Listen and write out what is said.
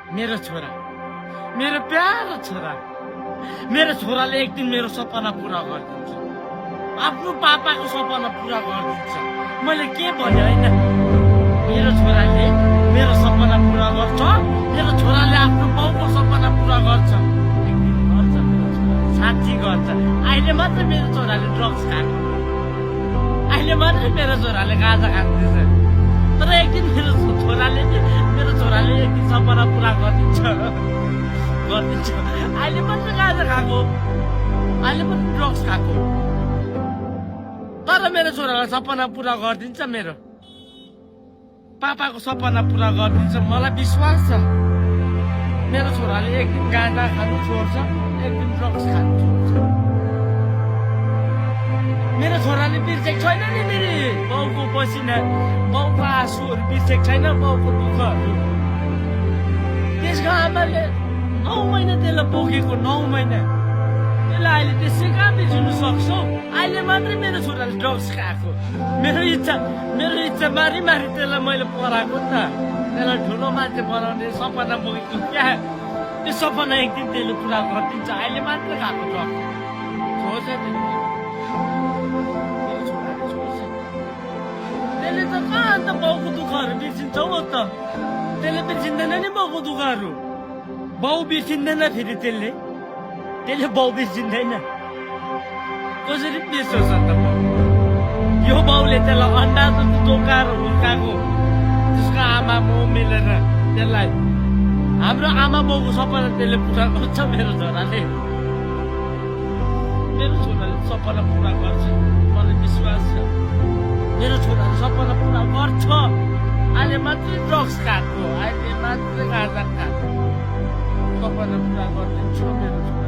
मेरो छोरा, मेरो प्यारो छोरा, मेरो छोराले एक दिन मेरो सपना पूरा गरिदिन्छ, आफ्नो पापाको सपना पूरा गरिदिन्छ। मैले के भने होइन, मेरो छोराले मेरो सपना पूरा गर्छ, मेरो छोराले आफ्नो बाउको सपना पूरा गर्छ। एक दिन गर्छ मेरो छोरा, साँच्ची गर्छ। अहिले मात्र मेरो छोराले ड्रग्स खाएको, अहिले मात्रै मेरो छोराले गाँजा खाँदैछ, तर एक दिन मेरो छोराले एक दिन सपना पूरा गरिदिन्छ। अहिले मात्र गाँजा खाएको, अहिले मात्र ड्रग्स खाएको, तर मेरो छोरालाई सपना पूरा गरिदिन्छ। मेरो पापाको सपना पूरा गरिदिन्छ, मलाई विश्वास छ। मेरो छोराले एक दिन गाँजा खानु छोड्छ, एक दिन ड्रग्स खानु छोड्छ। मेरो छोराले बिर्सेको छैन नि मेरो बाउको पसिना, बाउको आँसुहरू बिर्सेको छैन, बाउको दुःखहरू। त्यसको आमाले 9 महिना त्यसलाई बोकेको, 9 महिना त्यसलाई अहिले त्यसै कहाँ बिर्सिनु सक्छौ? अहिले मात्रै मेरो छोराले ड्रग्स खाएको। मेरो इच्छा मारी त्यसलाई मैले पढाएको नि त, त्यसलाई ठुलो मान्छे बनाउने सपना बोकेको क्या। त्यो सपना एक दिन त्यसले पुरा गरिदिन्छ। अहिले मात्र खाएको ड्रग्स छोड्छ त्यसले त कहाँ अन्त बाउको दुःखहरू बिर्सिन्छ हो त? त्यसले बिर्सिँदैन नि बाउको दुःखहरू, बाउ बिर्सिँदैन फेरि त्यसले बाउ बिर्सिँदैन। कसरी बिर्सोस् अन्त बाउ? यो बाउले त्यसलाई अन्डा टोकाएर हुर्काएको, त्यसको आमा बाउ मिलेर त्यसलाई, हाम्रो आमा बाउको सपना त्यसले पुरा गर्छ। मेरो छोराले सपना पुरा गर्छ, मलाई विश्वास छ। मेरो छोराले सपना पुरा गर्छ। अहिले मात्रै ड्रग्स खाएको, अहिले मात्रै गाँजा खाएको, सपना पुरा गरिदिन्छ मेरो छोरा।